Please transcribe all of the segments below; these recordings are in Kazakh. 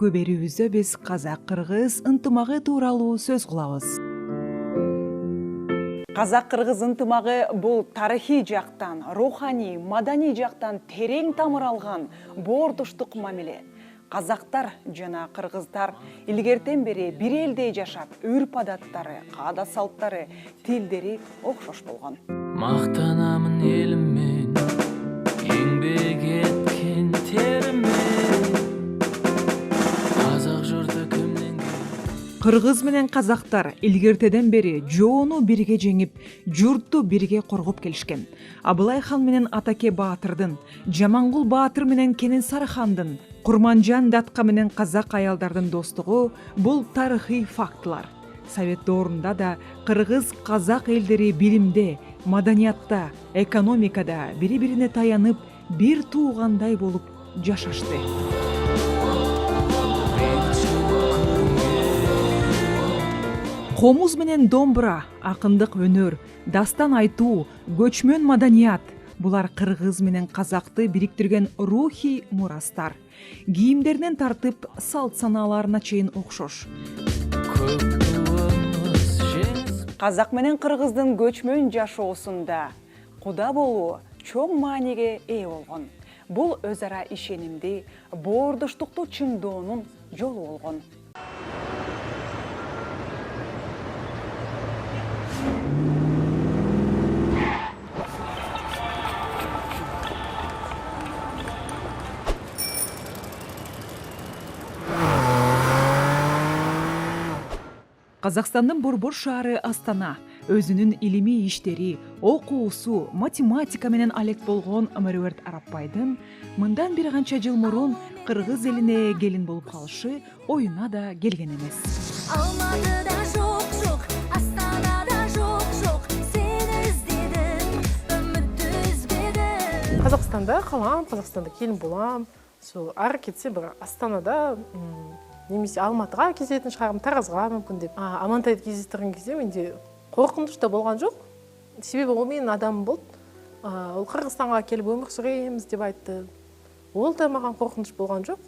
бүгүнкү берүүбүздө биз казак-кыргыз ынтымагы тууралуу сөз кылабыз. Казак-кыргыз ынтымагы бул тарыхый жактан, руханий, маданий жактан терең тамыр алган боордуштук мамиле. Казактар жана кыргыздар илгертен бери бир элде жашап, үрп-адаттары, каада-салттары, тилдери окшош болгон. Мактанамын элиммен, еңбек эткен териммен. Казак журты кимден ким? Кыргыз менен казактар илгертеден бери жоону бирге жеңип, журтту бирге коргоп келишкен. Абылай хан менен Атаке Баатырдын, Жамангул Баатыр менен Кенесары хандын, Курманжан Датка менен казак аялдардын достугу бул тарыхый фактылар. Совет доорунда да кыргыз-казак элдери билимде, маданиятта, экономикада бири-бирине таянып, бир туугандай болуп жашашты. Комуз менен домбура, акындык өнөр, дастан айтуу, көчмөн маданият — булар кыргыз менен казакты бириктирген рухий мурастар. Кийимдеринен тартып, салт санааларына чейин окшош. Казак менен кыргыздын көчмөн жашоосунда куда болуу чоң мааниге ээ болгон. Бул өз ара ишенимди, боордуштукту чыңдоонун жолу болгон. Казакстандын борбор шаары Астана өзүнүн илимий иштери, окуусу, математика менен алек болгон Мөрөбөрт Арапбайдын мындан бир канча жыл мурун кыргыз элине келин болуп калышы оюна да келген эмес. Алматыда жок, Астанада жок, сени издедим, үмүттү үзбедим. Казакстанда калам, Казакстанда келин болам. Сол ары кетсе бир Астанада немесе Алматыга кезетін шығарым, Таразға мүмкін деп. Амантайды кездестірген кезде менде қорқыныш та болған жоқ. Себебі ол менің адамым болды. Ол Қырғызстанға келіп өмір сүреміз деп айтты. Ол да маған қорқыныш болған жоқ.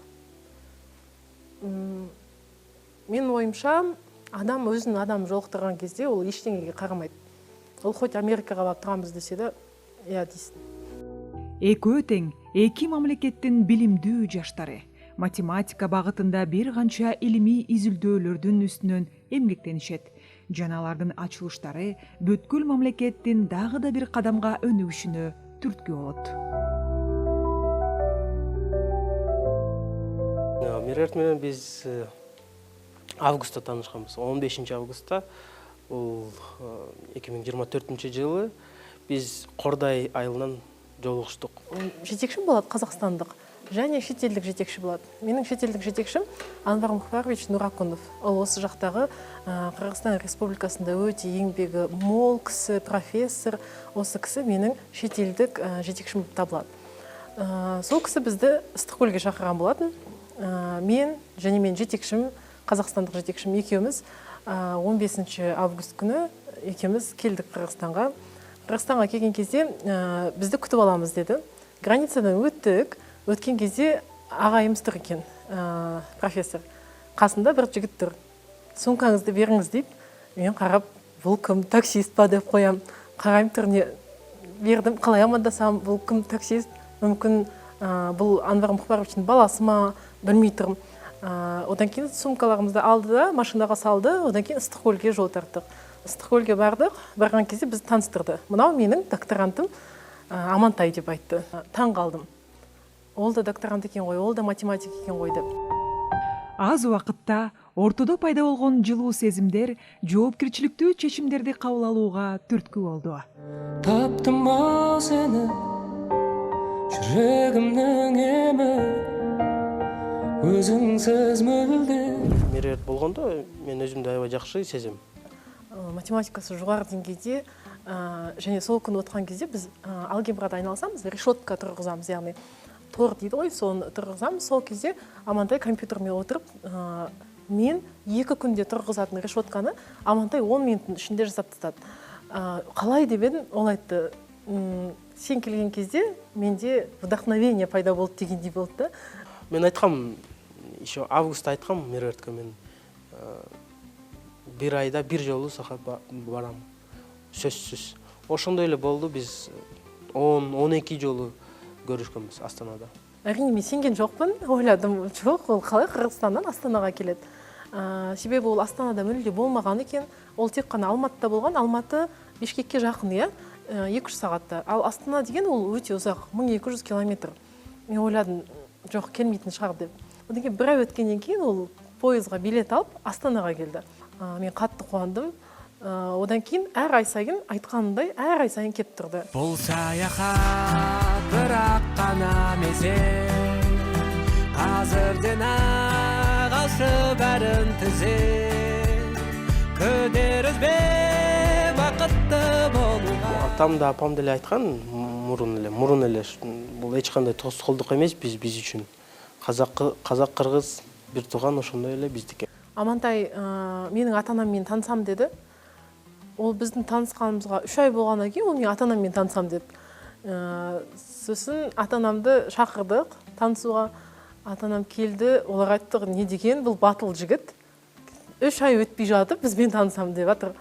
Менің ойымша, адам өзінің адам жолықтырған кезде ол ештеңеге қарамайды. Ол хоть Америкаға барып тұрамыз десе де, иә дейсің. Экөө тең, эки мамлекеттин билимдүү жаштары. Математика багытында бир канча илимий изилдөөлөрдүн үстүнөн эмгектенишет. Жаналардын ачылыштары бүткүл мамлекеттин дагы да бир кадамга өнүгүшүнө түрткү болот. Мөрөбөрт менен биз августта таанышканбыз. 15 августта, бул 2024 жылы биз Кордай айылынан жолугуштук. Жетекшим болот казакстандык. Және шетелдік жетекші болады. Менің шетелдік жетекшім Анвар Мухбарович Нуракунов. Ол осы жақтағы Қырғызстан Республикасында өте еңбегі мол кісі, профессор. Осы кісі менің шетелдік жетекшім табылады. Сол кісі бізді Ыстықкөлге шақырған болатын. Мен және мен жетекшім, қазақстандық жетекшім екеуміз 15 август күні екеуміз келдік Қырғызстанға. Қырғызстанға келген кезде бізді күтіп аламыз деді. Границадан өттік. Өткен кезде ағайымыз тұр екен, профессор. Қасында бір жігіт тұр. Сумкаңызды беріңіз deyip, мен қарап, бұл кім, таксист па деп қоям. Қарайым тұрне бердім, қалай амандасам, бұл кім таксист, мүмкін бұл Анвар Мухбаровичтің баласы ма, білмей тұрмын. Одан кейін сумкаларымызды алды да, машинаға салды, одан кейін Ыстықкөлге жол тарттық. Ыстықкөлге бардық, барған кезде бізді таныстырды. Мынау менің докторантым Амантай деп айтты. Таң қалдым. Ол да докторант екен ғой, ол да математик екен ғой деп. Аз убакытта ортодо пайда болгон жылуу сезимдер жоопкерчиликтүү чечимдерди кабыл алууга түрткү болду. Таптым ау сени, жүрегимдин эми, өзүңсүз мүлде. Мөрөбөрт болгондо мен өзүмдү аябай жакшы сезем. Математикасы жоғары деңгейде, және сол күні отқан кезде біз алгебрада айналысамыз, решетка тұрғызамыз, яғни тор дейді ғой, соны тұрғызамыз. Сол кезде Амантай компьютермен отырып, мен 2 күнде тұрғызатын решетканы Амантай 10 минуттың ішінде жасап тастады. Қалай деп едім, ол айтты, сен келген кезде менде вдохновение пайда болды дегендей болды да. Мен айтқам, еще августта айткам меруертке мен бир айда бир жолу саха барам. Сөзсүз. Ошондой эле болду, биз 10-12 жолу көрүшкөнбүз Астанада. Әрине мен сенген жоқпын, ойладым, жоқ, ол қалай Қырғызстаннан Астанаға келеді. Себебі ол Астанада мүлде болмаған екен, ол тек қана Алматыда болған, Алматы Бишкекке жақын, иә, 2-3 сағатта. Ал Астана деген ол өте ұзақ, 1200 километр. Мен ойладым, жоқ, келмейтін шығар деп. Одан кейін бір ай өткеннен кейін ол пойызға билет алып Астанаға келді. Мен қатты қуандым. Одан кейін әр ай сайын айтқанымдай әр ай сайын кеп тұрды. Бұл саяхат бірақ қана мезет, қазірден ағашы бәрін түзет, күдер үзбе бақытты болуға. Атам да апам деле айткан мурун эле бул эч кандай тоскоолдук эмес биз үчүн. Казак кыргыз бир тууган, ошондой эле биздики. Амантай менің ата-анаммен танысам деді. Ол біздің танысқанымызға 3 ай болғаннан кейін ол менің ата-анаммен танысам деді. Сосын ата-анамды шақырдық танысуға. Ата-анам келді, олар айтты, не деген, бұл батыл жігіт. 3 ай өтпей жатып бізбен танысам деп жатыр.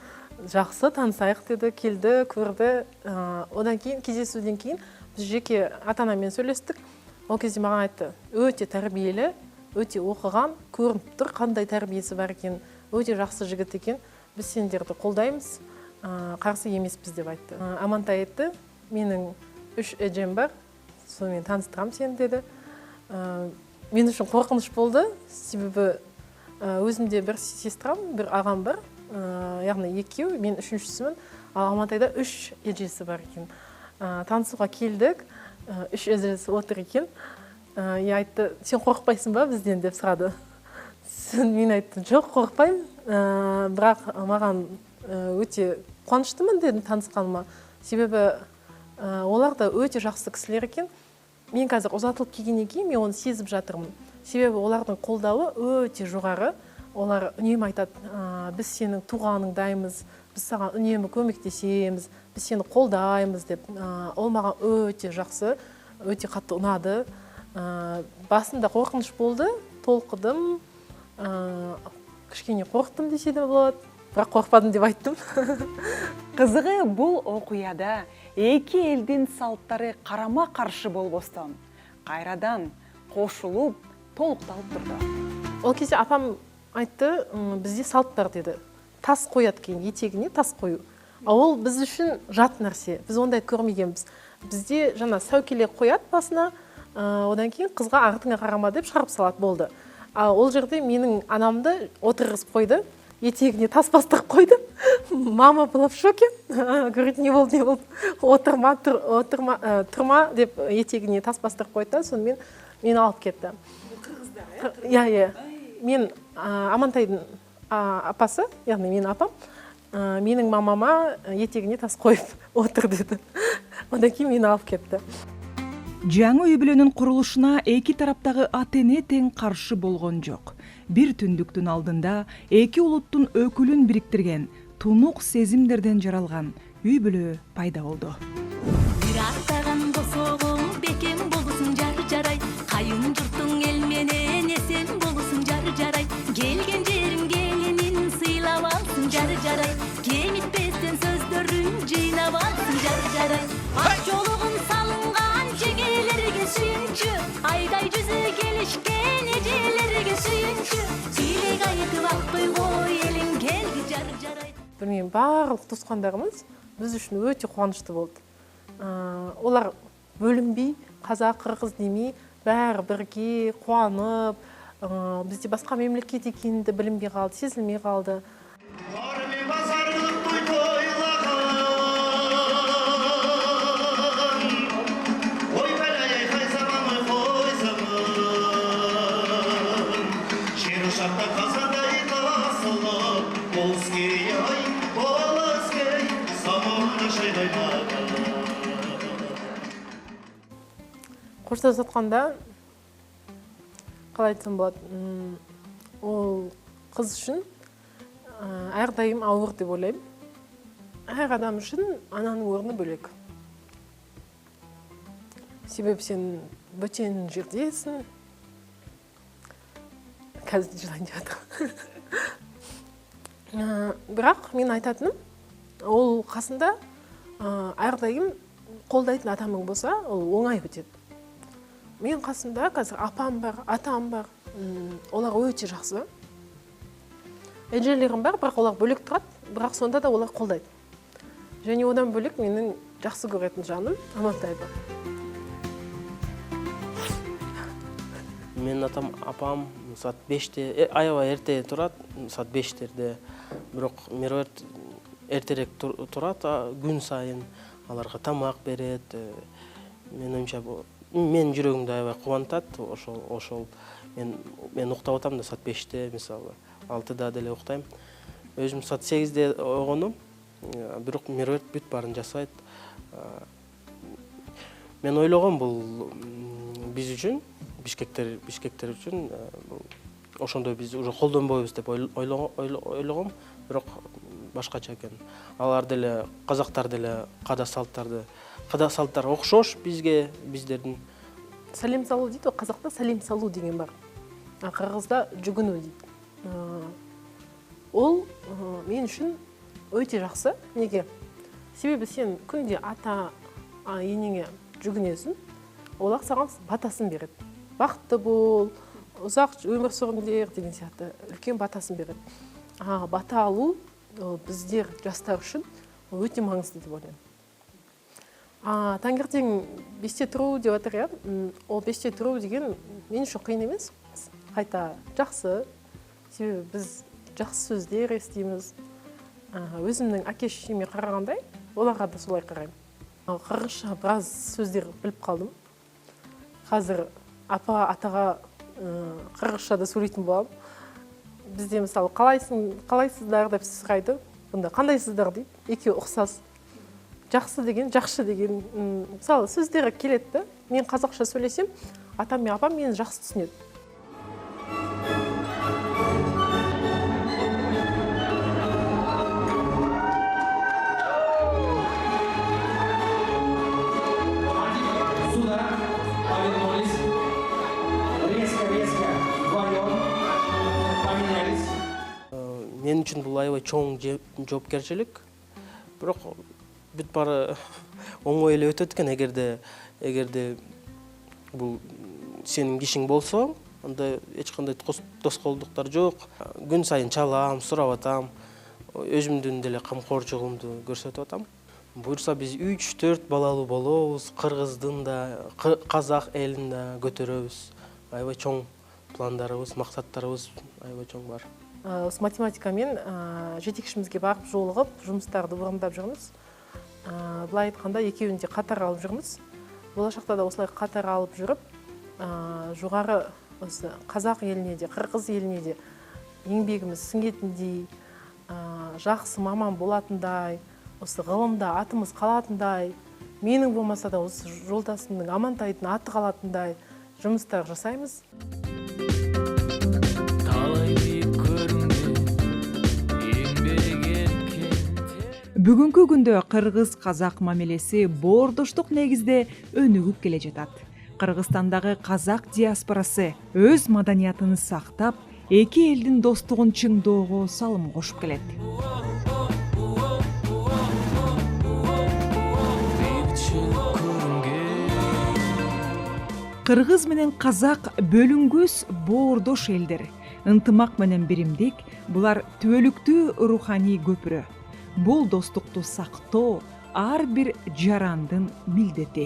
Жақсы, танысайық деді, келді, көрді. Одан кейін, кездесуден кейін біз жеке ата-анаммен сөйлестік. Ол кезде маған айтты, өте тәрбиелі, өте оқыған, көрініп тұр, қандай тәрбиесі бар екен, өте жақсы жігіт екен. Біз сендерді қолдаймыз, қарсы емеспіз деп айтты. Амантай айтты, менің 3 әжем бар, сонымен таныстырам сені деді. Мен үшін қорқыныш болды, себебі өзімде бір сестрам, бір ағам бар, яғни 2, мен 3-шісімін, ал Амантайда 3 әжесі бар екен. Танысуға келдік, 3 әжесі отыр екен. Айтты, сен қорықпайсың ба бізден деп сұрады. Мен айттым, жоқ, қорықпаймын, бірақ маған өте қуаныштымын дедім танысқаныма. Себебі олар да өте жақсы кісілер екен. Мен қазір ұзатылып келгеннен кейін мен оны сезіп жатырмын. Себебі олардың қолдауы өте жоғары. Олар үнемі айтады, біз сенің туғаныңдаймыз, біз саған үнемі көмектесеміз, біз сені қолдаймыз деп. Ол маған өте жақсы, өте қатты ұнады. Басында қорқыныш болды, толқыдым, кішкене қорықтым десе де болады, бірақ қорқпадым деп айттым. Қызығы бұл оқуяда екі елдің салттары қарама қаршы болбостон, қайрадан қошылып, толықталып тұрды. Ол кезде апам айтты, бізде салт бар деді. Тас қояды кейін, етегіне тас қою. Ол біз үшін жат нәрсе, біз ондай көрмегенбіз. Бізде жаңа сәукеле қояды басына, одан кейін қызға артыңа қарама деп шығарып салады болды. Ол жерде менің анамды отырғызып қойды, етегіне тас бастырып қойды. Мама была в шоке. Говорит, не болды. Отырма деп етегіне тас бастырып қойды, сонымен мені алып кетті. Иә. Мен Амантайдың апасы, яғни менің апам, менің мамама етегіне тас қойып отыр деді. Одан кейін мені алып кетті. Жаңы үй бүлөнүн курулушуна эки тараптагы ата-эне тең каршы болгон жок. Бир түндүктүн алдында эки улуттун өкүлүн бириктирген тунук сезимдерден жаралган үй бүлө пайда болду. Бир аттаган босогуң бекем болусуң жар-жарай, кайын журтуң эл менен эсен болусуң жар-жарай, келген жериң келинин сыйлап алсың жар-жарай, кемитпестен сөздөрүн жыйнап алсың жар-жарай, ак жолугун салынган жеңелерге сүйүнчү, айдай жүзү келишкен эжелерге сүйүнчү, тилек айтып ак тойгой элиң келди жар-жарай. Білмеймін, барлық туысқандарымыз біз үшін өте қуанышты болды. Олар бөлінбей, қазақ, қырғыз демей, бәрі бірге қуанып, бізде басқа мемлекет екенді білінбей қалды, сезілмей қалды. Қоштасып жатқанда, қалай айтсам болады, ол қыз үшін әрдайым ауыр деп ойлаймын. Әр адам үшін ананың орны бөлек. Себебі сен бөтен жердесің, қазір жылайын деп жатырмын. Бірақ мен айтатыным, ол қасында әрдайым қолдайтын адамың болса, ол оңай өтеді. Мен қасында қазір апам бар, атам бар, олар өте жақсы. Әжелерім бар, бірақ олар бөлек тұрады, бірақ сонда да олар қолдайды. Және одан бөлек менің жақсы көретін жаным Амантай бар. Мен апам саат 5-те, аябай ерте тұрады, саат 5-терде. Бирок Меруерт эртерээк турат күн сайын, аларга тамак берет. Мен ойымча мен жүрөгүмдү аябай кубантат. Ошол мен уктап атам да саат 5-те, мисалы 6-да деле уктайм. Өзүм саат 8-де ойгондум. Бирок Меруерт бүт баарын жасайт. Мен ойлогом бул биз үчүн, бишкектер үчүн ошондой биз уже колдонбойбуз деп ойлогом, бирок башкача экен. Алар деле казактар деле када салттар окшош бизге, биздердин. Салим салуу дейт, казакта салим салуу деген бар. Кыргызда жүгүнүү дейт. Ол мен үчүн өте жақсы. Неге? Себебі сен күнде ата енеңе жүгінесің, олар саған батасын береді. Бақытты бол, ұзақ өмір сүріңдер деген сияқты үлкен батасын береді. Бата алу біздер жастар үшін өте маңызды деп ойлаймын. Таңертең 5-те тұру деп жатыр, иә. Ол 5-те тұру деген мен үшін қиын емес. Қайта жақсы. Себебі біз жақсы сөздер естиміз. Өзімнің әке-шешеме қарағандай, оларға да солай қараймын. Қырғызша біраз сөздер біліп қалдым. Қазір атаға қырғызшада сөйлейтін боламын. Бізде мысалы қалайсыздар деп сұрайды. Бұнда қандайсыздар дейді. Екеуі ұқсас. Жақсы деген, жақшы деген мысалы сөздері келеді. Мен қазақша сөйлесем, атам мен апам мені жақсы түсінеді. Мен үчүн бул аябай чоң жоопкерчилик. Бирок бүт баары оңой эле өтөт экен, эгерде бул сенин кишиң болсо, анда эч кандай тоскоолдуктар жок. Күн сайын чалам, сурап атам, өзүмдүн деле камкорчулугумду көрсөтүп атам. Буюрса биз 3-4 балалуу болобуз, Кыргыздын да, казак элин да көтөрөбүз. Аябай чоң пландарыбыз, максаттарыбыз аябай чоң бар. С математикамен жетекшімізге барып жолығып, жұмыстарды орындап жүрміз. Былай айтқанда екеуін де қатар алып жүрміз. Болашақта да осылай қатар алып жүріп, жоғары осы қазақ еліне де, қырғыз еліне де еңбегіміз сіңетіндей, жақсы маман болатындай, осы ғылымда атымыз қалатындай, менің болмаса да осы жолдасымның Амантайдың аты қалатындай жұмыстар жасаймыз. Бүгүнкү күндө кыргыз-казак мамилеси боордоштук негизде өнүгүп келе жатат. Кыргызстандагы казак диаспорасы өз маданиятын сактап, эки элдин достугун чыңдоого салым кошуп келет. Кыргыз менен казак бөлүнгүс боордош элдер. Ынтымак менен биримдик, булар түбөлүктүү руханий көпүрө. Бул достукту сактоо ар бир жарандын милдети.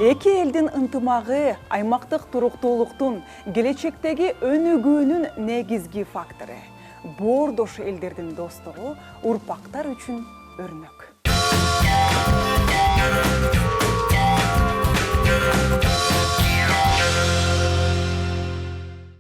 Эки элдин ынтымагы аймактык туруктуулуктун, келечектеги өнүгүүнүн негизги фактору. Боордош элдердин достугу урпактар үчүн өрнөк.